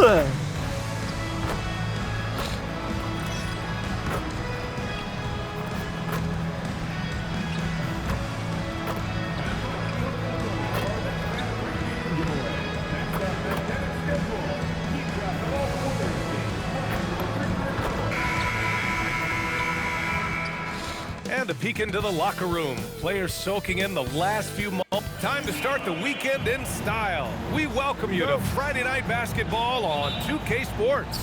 And a peek into the locker room. Players soaking in the last few moments. Time to start the weekend in style. We welcome you to Friday Night Basketball on 2K Sports.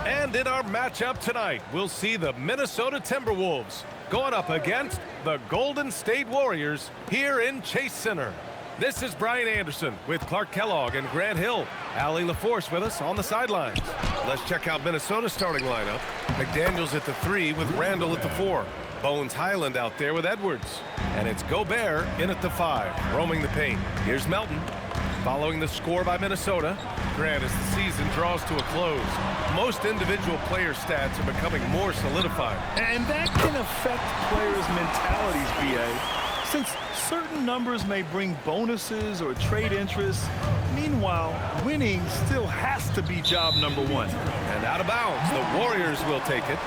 And in our matchup tonight, we'll see the Minnesota Timberwolves going up against the Golden State Warriors here in Chase Center. This is Brian Anderson with Clark Kellogg and Grant Hill. Allie LaForce with us on the sidelines. Let's check out Minnesota's starting lineup. McDaniels at the 3 with Randall at the 4. Bones Highland out there with Edwards. And it's Gobert in at the 5, roaming the paint. Here's Melton. Following the score by Minnesota. Grant, as the season draws to a close, most individual player stats are becoming more solidified. And that can affect players' mentalities, B.A., since certain numbers may bring bonuses or trade interest. Meanwhile, winning still has to be job number one. And out of bounds, the Warriors will take it.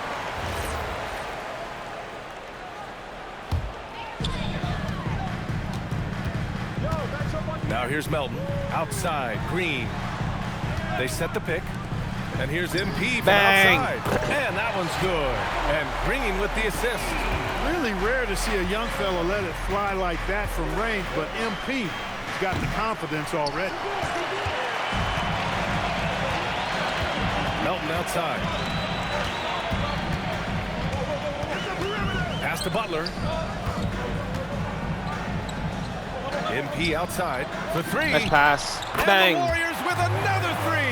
Now here's Melton. Outside, Green. They set the pick. And here's MP from outside. And that one's good. And Green with the assist. Really rare to see a young fella let it fly like that from range, but MP has got the confidence already. Melton outside. Pass to Butler. MP outside for 3. Nice pass. And Bang. the Warriors with another 3.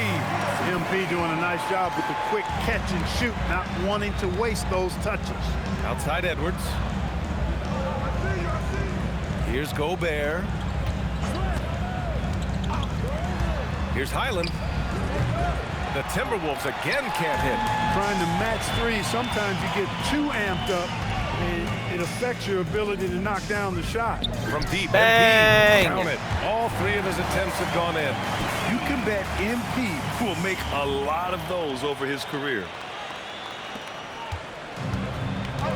MP doing a nice job with the quick catch and shoot, not wanting to waste those touches. Outside Edwards. Here's Gobert. Here's Highland. The Timberwolves again can't hit. Trying to match 3, sometimes you get too amped up and it affects your ability to knock down the shot. From deep, Bang. MP, count it. All 3 of his attempts have gone in. You can bet MP will make a lot of those over his career.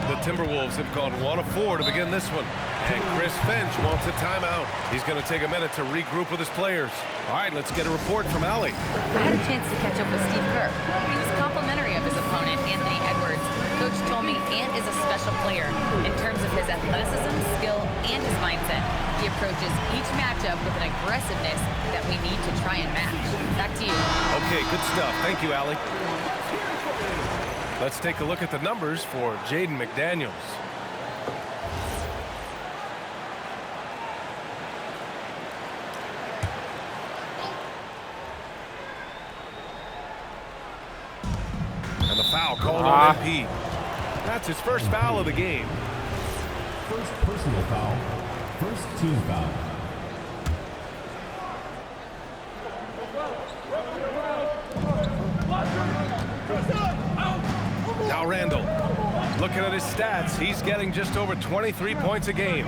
The Timberwolves have gone 1 of 4 to begin this one. And Chris Finch wants a timeout. He's going to take a minute to regroup with his players. All right, let's get a report from Allie. I had a chance to catch up with Steve Kerr. He was complimentary of his opponent, Anthony Edwards. Coach told me Ant is a special player in terms of his athleticism, skill, and his mindset. He approaches each matchup with an aggressiveness that we need to try and match. Back to you. Okay, good stuff. Thank you, Allie. Let's take a look at the numbers for Jaden McDaniels. And the foul called on MP. That's his first foul of the game. First personal foul. First team foul. Now Randall. Looking at his stats, he's getting just over 23 points a game.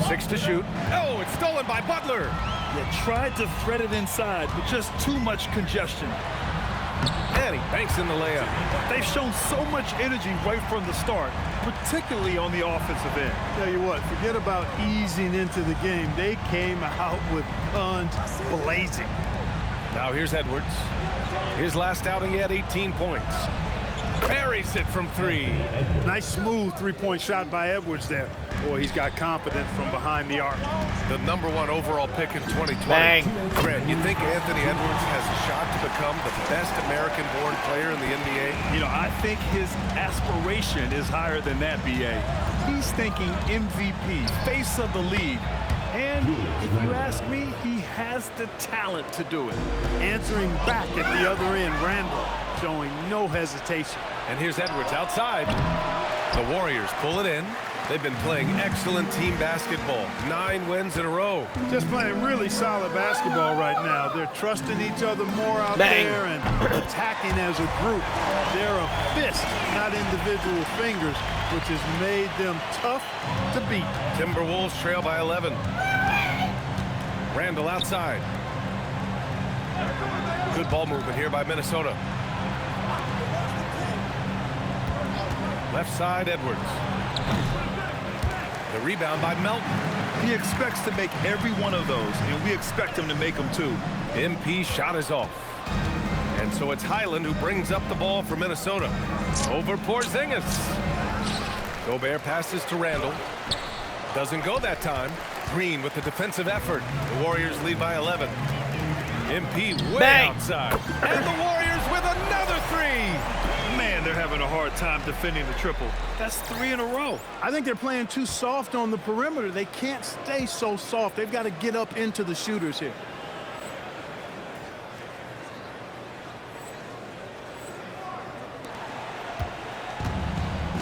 6 to shoot. Oh, it's stolen by Butler. You tried to thread it inside, but just too much congestion. And he banks in the layup. They've shown so much energy right from the start, particularly on the offensive end. Tell you what, forget about easing into the game. They came out with guns blazing. Now here's Edwards. His last outing, he had 18 points. Buries it from 3. Nice smooth three-point shot by Edwards there. Boy, he's got confidence from behind the arc. The #1 overall pick in 2020. Bang. Grant, you think Anthony Edwards has a shot to become the best American-born player in the NBA? You know, I think his aspiration is higher than that, B.A. He's thinking MVP, face of the league. And if you ask me, he has the talent to do it. Answering back at the other end, Randall showing no hesitation. And here's Edwards outside. The Warriors pull it in. They've been playing excellent team basketball. 9 wins in a row. Just playing really solid basketball right now. They're trusting each other more out Bang. there and attacking as a group. They're a fist, not individual fingers, which has made them tough to beat. Timberwolves trail by 11. Randall outside. Good ball movement here by Minnesota. Left side, Edwards. The rebound by Melton. He expects to make every one of those, and we expect him to make them too. MP shot is off. And so it's Highland who brings up the ball for Minnesota. Over Porzingis. Gobert passes to Randall. Doesn't go that time. Green with the defensive effort. The Warriors lead by 11. MP way outside. And the Warriors with another three. Man, they're having a hard time defending the triple. That's 3 in a row. I think they're playing too soft on the perimeter. They can't stay so soft. They've got to get up into the shooters here.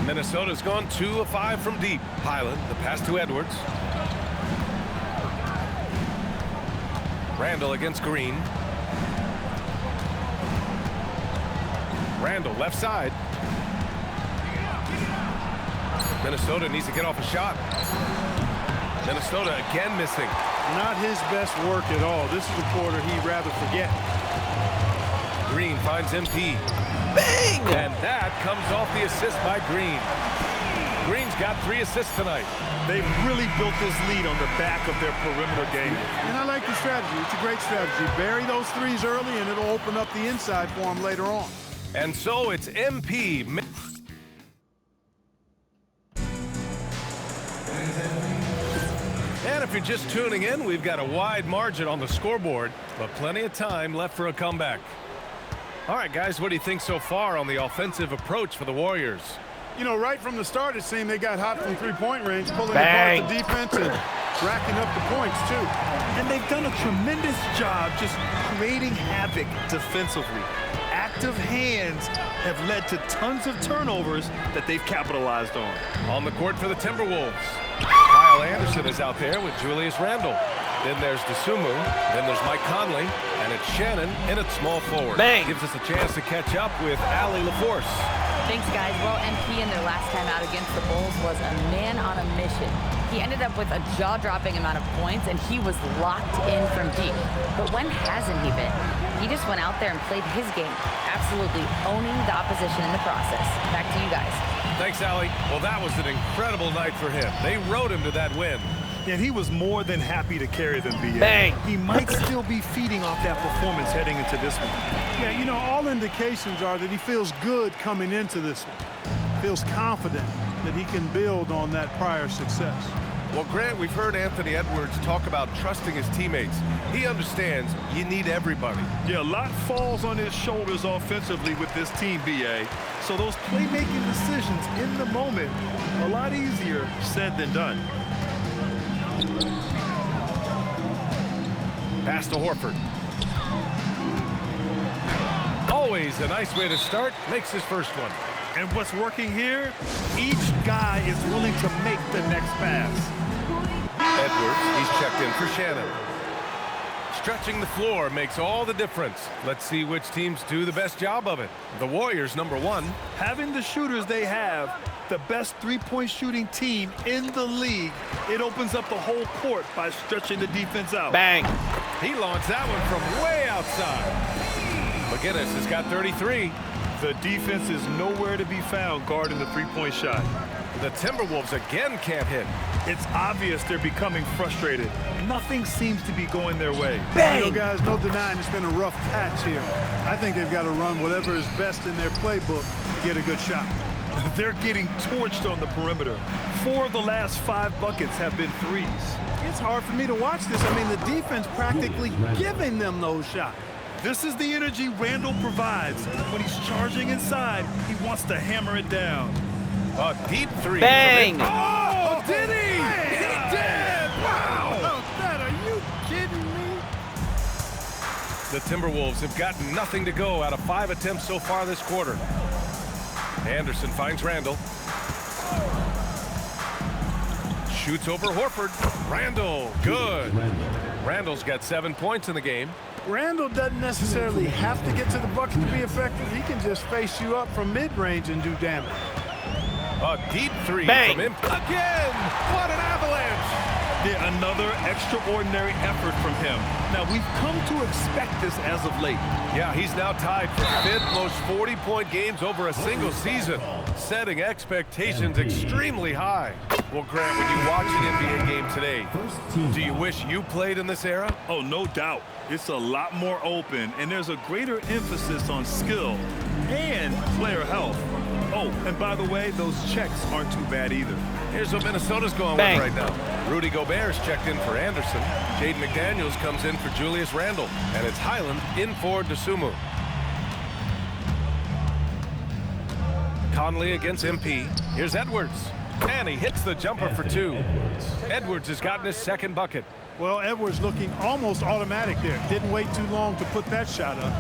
Minnesota's gone 2 of 5 from deep. Highland, the pass to Edwards. Randall against Green. Randall left side. Minnesota needs to get off a shot. Minnesota again missing. Not his best work at all. This is a quarter he'd rather forget. Green finds MP. Bang! And that comes off the assist by Green. Green's got 3 assists tonight. They've really built this lead on the back of their perimeter game. And I like the strategy. It's a great strategy. Bury those threes early, and it'll open up the inside for him later on. And so it's MP. And if you're just tuning in, we've got a wide margin on the scoreboard, but plenty of time left for a comeback. All right, guys, what do you think so far on the offensive approach for the Warriors? You know, right from the start, it seemed they got hot from three-point range, pulling Bang. apart the defense and racking up the points, too. And they've done a tremendous job just creating havoc defensively. Active hands have led to tons of turnovers that they've capitalized on. On the court for the Timberwolves, Kyle Anderson is out there with Julius Randle. Then there's DeSumo. Then there's Mike Conley. And it's Shannon in at small forward. Bang. Gives us a chance to catch up with Allie LaForce. Thanks, guys. Well, MP in their last time out against the Bulls was a man on a mission. He ended up with a jaw-dropping amount of points, and he was locked in from deep. But when hasn't he been? He just went out there and played his game, absolutely owning the opposition in the process. Back to you guys. Thanks, Allie. Well, that was an incredible night for him. They rode him to that win. And he was more than happy to carry them, B.A. Bang. He might still be feeding off that performance heading into this one. Yeah, you know, all indications are that he feels good coming into this one. Feels confident that he can build on that prior success. Well, Grant, we've heard Anthony Edwards talk about trusting his teammates. He understands you need everybody. Yeah, a lot falls on his shoulders offensively with this team, B.A. So those playmaking decisions in the moment, a lot easier said than done. Pass to Horford. Always a nice way to start. Makes his first one. And what's working here? Each guy is willing to make the next pass. Edwards, he's checked in for Shannon. Stretching the floor makes all the difference. Let's see which teams do the best job of it. The Warriors, number 1. Having the shooters they have, the best three-point shooting team in the league, it opens up the whole court by stretching the defense out. Bang. He launched that one from way outside. McGinnis has got 33. The defense is nowhere to be found guarding the three-point shot. The Timberwolves again can't hit. It's obvious they're becoming frustrated. Nothing seems to be going their way. You know, guys, no denying it's been a rough patch here. I think they've got to run whatever is best in their playbook to get a good shot. They're getting torched on the perimeter. 4 of the last 5 buckets have been threes. It's hard for me to watch this. I mean, the defense practically giving them those shots. This is the energy Randall provides. When he's charging inside, he wants to hammer it down. A deep three. Bang. Oh, did he? He did. Wow. Are you kidding me? The Timberwolves have gotten nothing to go out of 5 attempts so far this quarter. Anderson finds Randall. Shoots over Horford. Randall, good. Randall's got 7 points in the game. Randall doesn't necessarily have to get to the bucket to be effective. He can just face you up from mid-range and do damage. A deep three Bang. from him. Again! What an avalanche! Yeah, another extraordinary effort from him. Now, we've come to expect this as of late. Yeah, he's now tied for 5th most 40-point games over a single season, setting expectations extremely high. Well, Grant, when you watch an NBA game today, do you wish you played in this era? Oh, no doubt. It's a lot more open, and there's a greater emphasis on skill and player health. Oh, and by the way, those checks aren't too bad either. Here's what Minnesota's going with right now. Rudy Gobert's checked in for Anderson. Jaden McDaniels comes in for Julius Randle. And it's Highland in for Dosunmu. Conley against MP. Here's Edwards. And he hits the jumper for 2. Edwards has gotten his 2nd bucket. Well, Edwards looking almost automatic there. Didn't wait too long to put that shot up.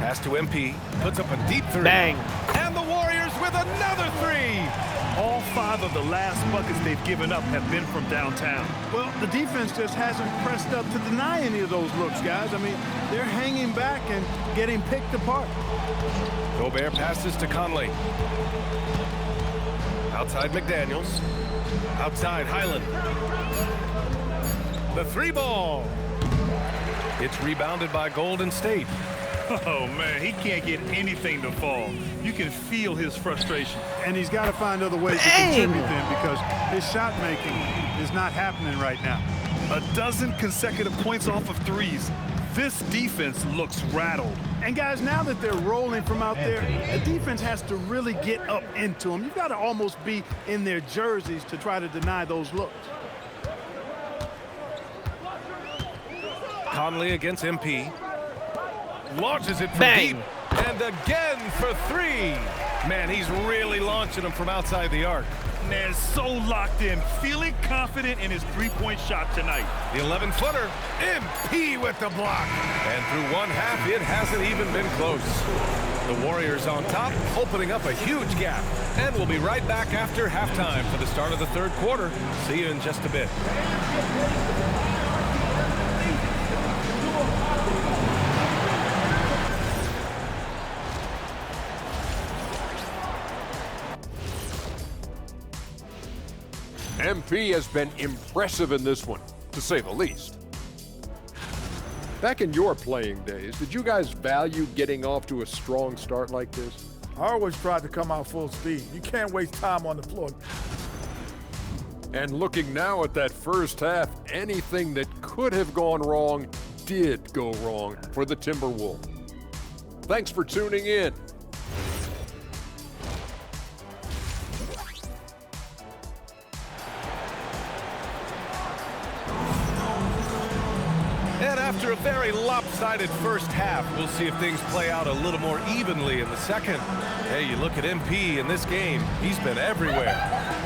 Pass to MP. Puts up a deep 3. Bang. And the Warriors with another 3. All 5 of the last buckets they've given up have been from downtown. Well, the defense just hasn't pressed up to deny any of those looks, guys. I mean, they're hanging back and getting picked apart. Gobert passes to Conley. Outside McDaniels. Outside Highland. The 3 ball. It's rebounded by Golden State. Oh, man, he can't get anything to fall. You can feel his frustration. And he's got to find other ways to contribute then, because his shot making is not happening right now. A dozen consecutive points off of threes. This defense looks rattled. And guys, now that they're rolling from out there, the defense has to really get up into them. You've got to almost be in their jerseys to try to deny those looks. Conley against MP. Launches it from Bang. deep. And again for 3. Man, he's really launching them from outside the arc. Man, so locked in, feeling confident in his three-point shot tonight. The 11-footer, MP with the block. And through 1 half, it hasn't even been close. The Warriors on top, opening up a huge gap. And we'll be right back after halftime for the start of the 3rd quarter. See you in just a bit. MP has been impressive in this one, to say the least. Back in your playing days, did you guys value getting off to a strong start like this? I always tried to come out full speed. You can't waste time on the floor. And looking now at that first half, anything that could have gone wrong did go wrong for the Timberwolves. Thanks for tuning in. And after a very lopsided first half, we'll see if things play out a little more evenly in the second. Hey, you look at MP in this game, he's been everywhere.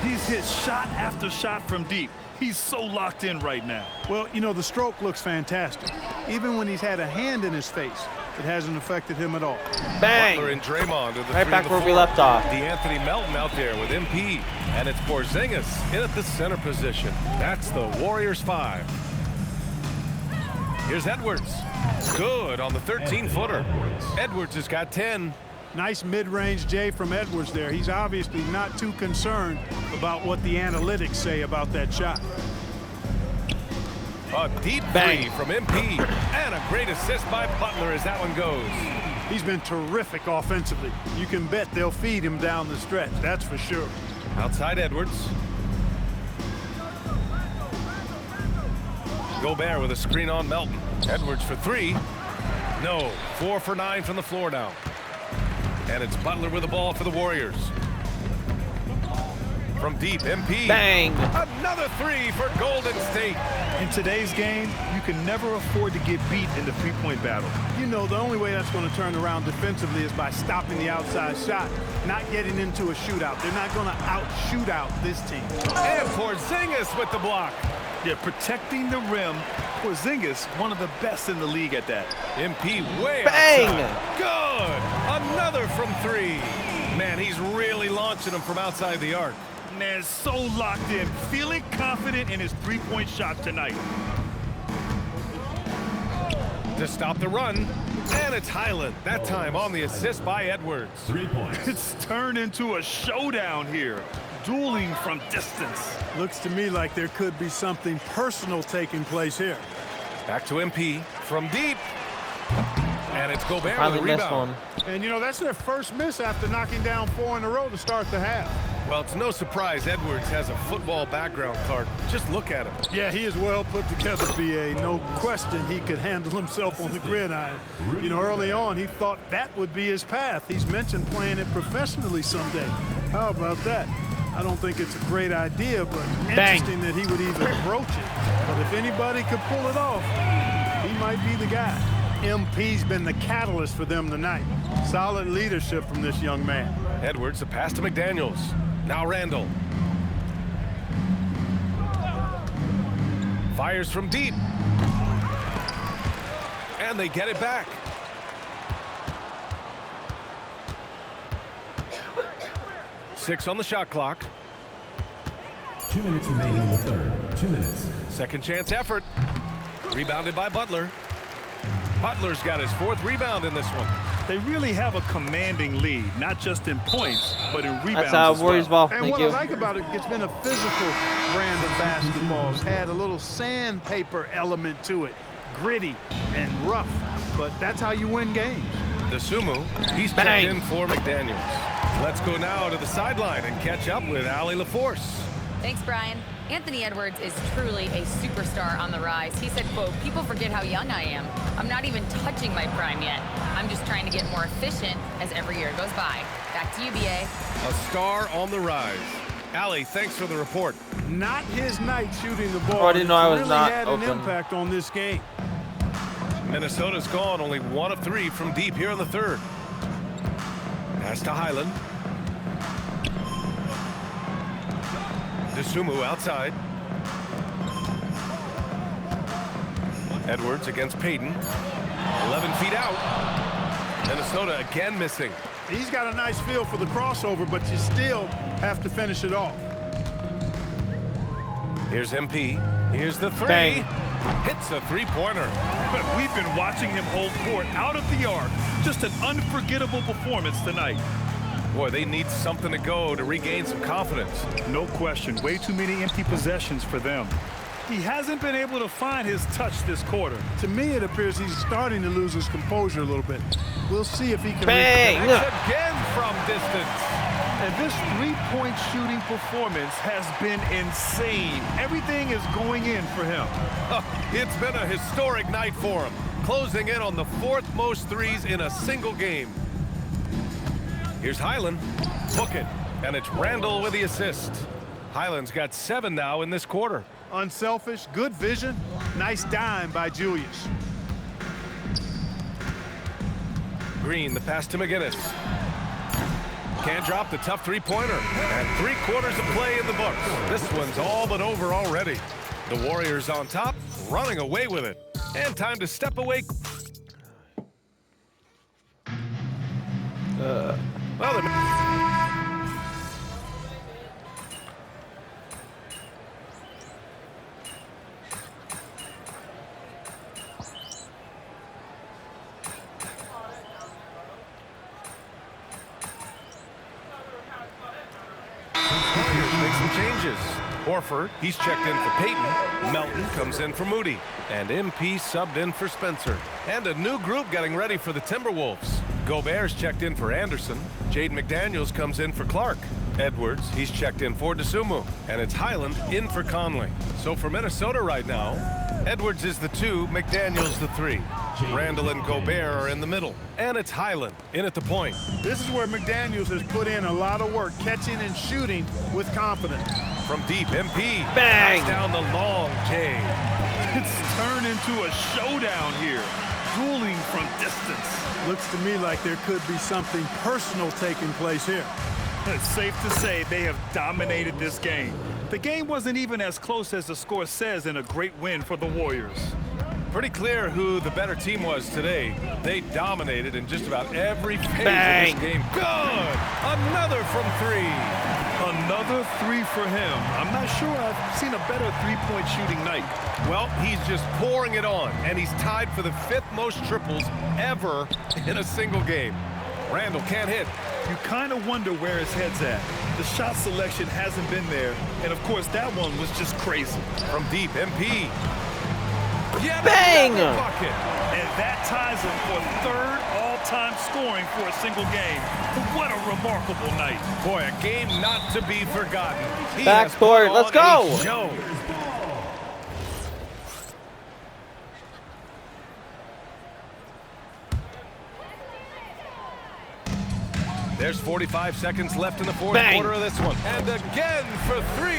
He's hit shot after shot from deep. He's so locked in right now. Well, you know, the stroke looks fantastic. Even when he's had a hand in his face, it hasn't affected him at all. Bang. Butler and Draymond are the Right 3 back and the where we 4. left off. DeAnthony Melton out there with MP. And it's Porzingis in at the center position. That's the Warriors 5. Here's Edwards. Good on the 13-footer. Edwards has got 10. Nice mid-range J from Edwards there. He's obviously not too concerned about what the analytics say about that shot. A deep 3 from MP. And a great assist by Butler as that one goes. He's been terrific offensively. You can bet they'll feed him down the stretch, that's for sure. Outside Edwards. Gobert with a screen on Melton. Edwards for 3. No. 4 for 9 from the floor now. And it's Butler with the ball for the Warriors. From deep, MP. Bang. Another 3 for Golden State. In today's game, you can never afford to get beat in the three-point battle. You know, the only way that's going to turn around defensively is by stopping the outside shot, not getting into a shootout. They're not going to out-shoot out this team. And Porzingis with the block. Yeah, protecting the rim. Porzingis, one of the best in the league at that. MP way Bang. outside. Good. Another from 3. Man, he's really launching them from outside the arc. Man, so locked in, feeling confident in his three-point shot tonight. To stop the run, And it's Highland, that time on the assist by Edwards. 3 points. It's turned into a showdown here. Dueling from distance. Looks to me like there could be something personal taking place here. Back to MP from deep. And it's Gobert with Probably the missed rebound. one. And, you know, that's their first miss after knocking down 4 in a row to start the half. Well, it's no surprise Edwards has a football background card. Just look at him. Yeah, he is well put together, B.A. No question he could handle himself on the gridiron. You know, early on, he thought that would be his path. He's mentioned playing it professionally someday. How about that? I don't think it's a great idea, but interesting that he would even approach it. But if anybody could pull it off, he might be the guy. MP's been the catalyst for them tonight. Solid leadership from this young man. Edwards, the pass to McDaniels. Now Randall. Fires from deep. And they get it back. Six on the shot clock. 2 minutes remaining in the third. 2 minutes. Second chance effort. Rebounded by Butler. Butler's got his 4th rebound in this one. They really have a commanding lead, not just in points, but in rebounds That's how as Warriors well. ball. And Thank what you. I like about it, it's been a physical brand of basketball. It's had a little sandpaper element to it. Gritty and rough, but that's how you win games. DeSumo, he's checked Bang. in for McDaniels. Let's go now to the sideline and catch up with Allie LaForce. Thanks, Brian. Anthony Edwards is truly a superstar on the rise. He said, quote, "People forget how young I am. I'm not even touching my prime yet. I'm just trying to get more efficient as every year goes by." Back to you, BA. A star on the rise. Allie, thanks for the report. Not his night shooting the ball. Oh, I didn't know I was It's not really had open. an impact on this game. Minnesota's gone only 1 of 3 from deep here in the third. Pass to Highland. DeSumo outside. Edwards against Payton. 11 feet out. Minnesota again missing. He's got a nice feel for the crossover, but you still have to finish it off. Here's MP. Here's the 3. Bang. Hits a 3-pointer. But we've been watching him hold court out of the arc. Just an unforgettable performance tonight. Boy, they need something to go to regain some confidence. No question, way too many empty possessions for them. He hasn't been able to find his touch this quarter. To me, it appears he's starting to lose his composure a little bit. We'll see if he can. Bang! Connects again from distance. And this three-point shooting performance has been insane. Everything is going in for him. It's been a historic night for him, closing in on the 4th most threes in a single game. Here's Highland. Book it. And it's Randall with the assist. Highland's got 7 now in this quarter. Unselfish, good vision, nice dime by Julius. Green, the pass to McGinnis. Can't drop the tough 3-pointer. And 3/4 of play in the books. This one's all but over already. The Warriors on top, running away with it. And time to step away. Well, make some changes. Horford, he's checked in for Payton. Melton comes in for Moody. And MP subbed in for Spencer. And a new group getting ready for the Timberwolves. Gobert's checked in for Anderson. Jaden McDaniels comes in for Clark. Edwards, he's checked in for DeSumo. And it's Highland in for Conley. So for Minnesota right now, Edwards is the 2, McDaniels the 3. Randall and Gobert are in the middle. And it's Highland in at the point. This is where McDaniels has put in a lot of work, catching and shooting with confidence. From deep, MP. Bang! Knocks down the long J. It's turned into a showdown here. Dueling from distance. Looks to me like there could be something personal taking place here. It's safe to say they have dominated this game. The game wasn't even as close as the score says in a great win for the Warriors. Pretty clear who the better team was today. They dominated in just about every phase Bang. of this game. Good! Another from 3. Another three for him. I'm not sure I've seen a better three-point shooting night. Well, he's just pouring it on, and he's tied for the 5th most triples ever in a single game. Randall can't hit. You kind of wonder where his head's at. The shot selection hasn't been there, and of course that one was just crazy. From deep, MP. Yeah, Bang! Bucket. And that ties him for 3rd all-time scoring for a single game. What a remarkable night. Boy, a game not to be forgotten. He has Backcourt, put let's on go. a show. There's 45 seconds left in the 4th Bang. quarter of this one. And again for 3.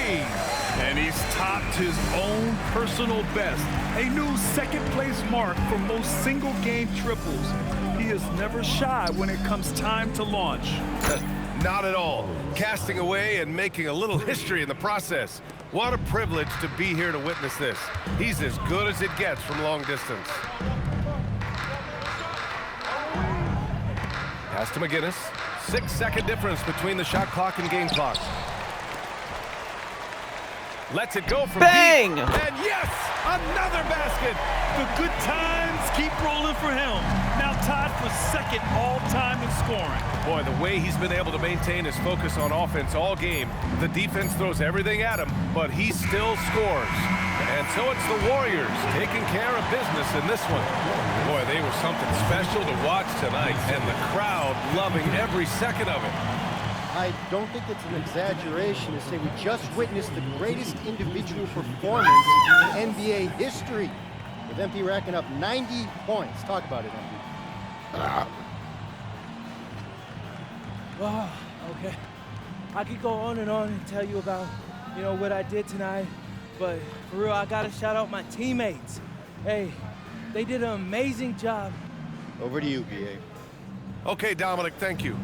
And he's topped his own personal best. A new 2nd-place mark for most single-game triples. He is never shy when it comes time to launch. Not at all. Casting away and making a little history in the process. What a privilege to be here to witness this. He's as good as it gets from long distance. Pass to McGinnis. 6-second difference between the shot clock and game clock. Lets it go from Bang! deep. And yes, another basket. The good times keep rolling for him. Now tied for 2nd all-time in scoring. Boy, the way he's been able to maintain his focus on offense all game. The defense throws everything at him, but he still scores. And so it's the Warriors taking care of business in this one. Boy, they were something special to watch tonight, and the crowd loving every second of it. I don't think it's an exaggeration to say we just witnessed the greatest individual performance in NBA history, with MP racking up 90 points. Talk about it, MP. Oh, okay. I could go on and tell you about, what I did tonight, but for real, I gotta shout out my teammates. Hey, they did an amazing job. Over to you, BA. Okay, Dominic, thank you.